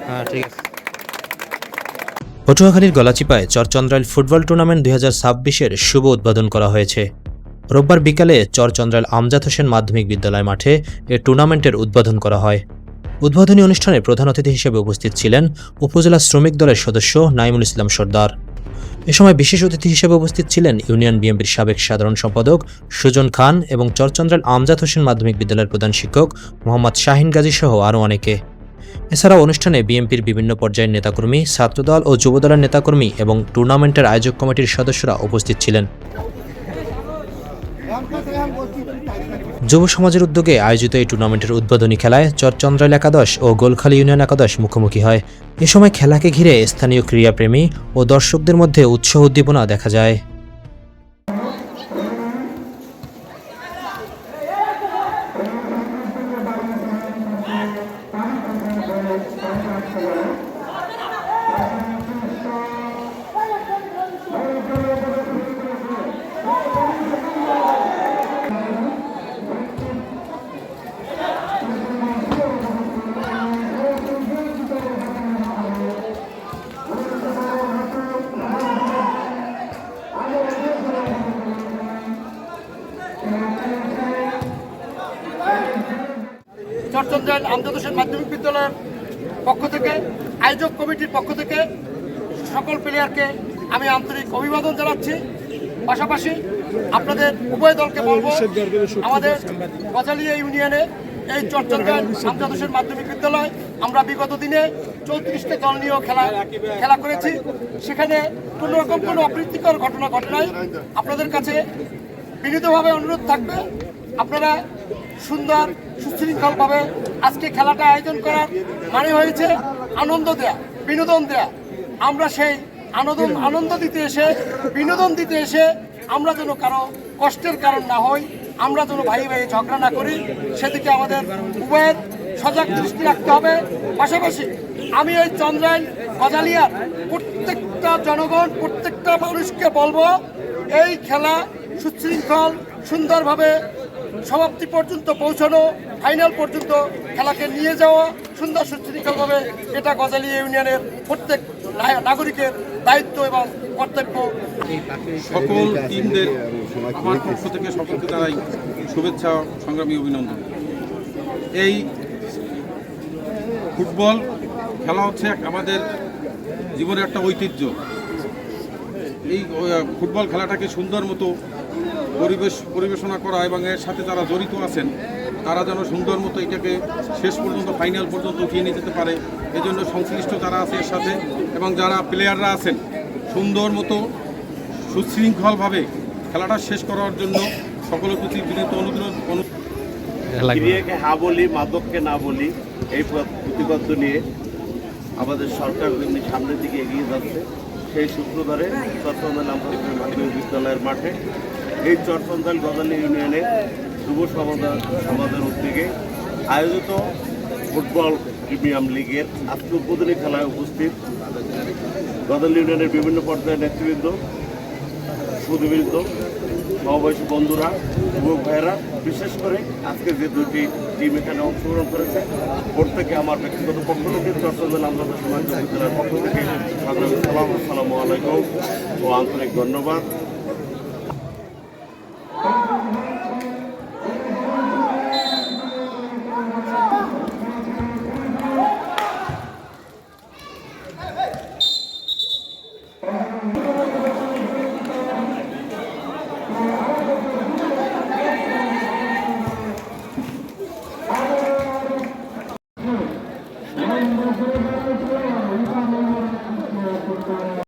হ্যাঁ ঠিক আছে। পটুয়াখালীর গলাচিপায় চরচন্দ্রাইল ফুটবল টুর্নামেন্ট 2026-এর শুভ উদ্বোধন করা হয়েছে। রোববার বিকালে চরচন্দ্রাইল আমজাদ হোসেন মাধ্যমিক বিদ্যালয় মাঠে এ টুর্নামেন্টের উদ্বোধন করা হয়। উদ্বোধনী অনুষ্ঠানে প্রধান অতিথি হিসেবে উপস্থিত ছিলেন উপজেলা শ্রমিক দলের সদস্য নাইমুল ইসলাম সর্দার। এ সময় বিশেষ অতিথি হিসেবে উপস্থিত ছিলেন ইউনিয়ন বিএনপির সাবেক সাধারণ সম্পাদক সুজন খান এবং চরচন্দ্রাইল আমজাদ হোসেন মাধ্যমিক বিদ্যালয়ের প্রধান শিক্ষক মোহাম্মদ শাহিন গাজী সহ আরও অনেকে। এছাড়াও অনুষ্ঠানে বিএনপির বিভিন্ন পর্যায়ের নেতাকর্মী, ছাত্রদল ও যুবদলের নেতাকর্মী এবং টুর্নামেন্টের আয়োজক কমিটির সদস্যরা উপস্থিত ছিলেন। যুব সমাজের উদ্যোগে আয়োজিত এই টুর্নামেন্টের উদ্বোধনী খেলায় চরচন্দ্রাইল একাদশ ও গোলখালী ইউনিয়ন একাদশ মুখোমুখি হয়। এ সময় খেলাকে ঘিরে স্থানীয় ক্রীড়াপ্রেমী ও দর্শকদের মধ্যে উৎসাহ উদ্দীপনা দেখা যায়। চরচন্দ্রাইল আমজাদ হোসেন মাধ্যমিক বিদ্যালয়ের পক্ষ থেকে, আয়োজক কমিটির পক্ষ থেকে সকল প্লেয়ারকে আমি আন্তরিক অভিবাদন জানাচ্ছি। পাশাপাশি আপনাদের উভয় দলকে বলবো, আমাদের গজালিয়া ইউনিয়নে এই চরচন্দ্রাইল আমজাদ হোসেন মাধ্যমিক বিদ্যালয় আমরা বিগত দিনে 34টা দল নিয়েও খেলা করেছি। সেখানে কোনোরকম কোনো অপ্রীতিকর ঘটনা ঘটে নাই। আপনাদের কাছে বিনীতভাবে অনুরোধ থাকবে, আপনারা সুন্দর সুশৃঙ্খলভাবে আজকে খেলাটা আয়োজন করার মানে হয়েছে আনন্দ দেয়া, বিনোদন দেয়া। আমরা সেই আনন্দ দিতে এসে, বিনোদন দিতে এসে আমরা যেন কারো কষ্টের কারণ না হই, আমরা যেন ভাই ভাই ঝগড়া না করি, সেদিকে আমাদের উভয়ের সজাগ দৃষ্টি রাখতে হবে। পাশাপাশি আমি এই চন্দ্রাইল গজালিয়ার প্রত্যেকটা জনগণ, প্রত্যেকটা মানুষকে বলবো, এই খেলা সুশৃঙ্খল সুন্দরভাবে সমাপ্তি পর্যন্ত পৌঁছানো, ফাইনাল পর্যন্ত খেলাকে নিয়ে যাওয়া সুন্দর সুশৃঙ্খলভাবে, এটা গজালিয়া ইউনিয়নের প্রত্যেক নাগরিকের দায়িত্ব এবং কর্তব্য। সকল টিমদের আমার পক্ষ থেকে সকলকে জানাই শুভেচ্ছা, সংগ্রামী অভিনন্দন। এই ফুটবল খেলা হচ্ছে আমাদের জীবনের একটা ঐতিহ্য। এই ফুটবল খেলাটাকে সুন্দর মতো পরিবেশনা করা এবং এর সাথে যারা জড়িত আছেন তারা যেন সুন্দর মতো এটাকে শেষ পর্যন্ত, ফাইনাল পর্যন্ত উঠিয়ে নিয়ে যেতে পারে, এজন্য সংশ্লিষ্ট যারা আছে এর সাথে এবং যারা প্লেয়াররা আছেন সুন্দর মতো সুশৃঙ্খলভাবে খেলাটা শেষ করার জন্য সকলের প্রতি বিনীত অনুরোধ। ক্রিয়াকে হ্যাঁ বলি, মাদককে না বলি, এই প্রতিবদ্ধ নিয়ে আমাদের সরকার সামনের দিকে এগিয়ে যাচ্ছে। সেই সূত্র ধরে চরচন্দ্রাইল আমজাদ হোসেন মাধ্যমিক বিদ্যালয়ের মাঠে এই চরচন্দ্রাইল গজালিয়া ইউনিয়নের যুব সমাজের উদ্যোগে আয়োজিত ফুটবল প্রিমিয়াম লিগের আজকে উদ্বোধনী খেলায় উপস্থিত গজালিয়া ইউনিয়নের বিভিন্ন পর্যায়ের নেতৃবৃন্দ, সুদীবৃন্দ, সমবয়সী বন্ধুরা, যুবক ভাইয়েরা, বিশেষ করে আজকে যে দুটি টিম এখানে অংশগ্রহণ করেছে, প্রত্যেকে আমার ব্যক্তিগত পক্ষ থেকে চরচন্দ্রাইল আমজাদ হোসেন মাধ্যমিক বিদ্যালয়ের পক্ষ থেকে আসসালামু আলাইকুম ও আন্তরিক ধন্যবাদ।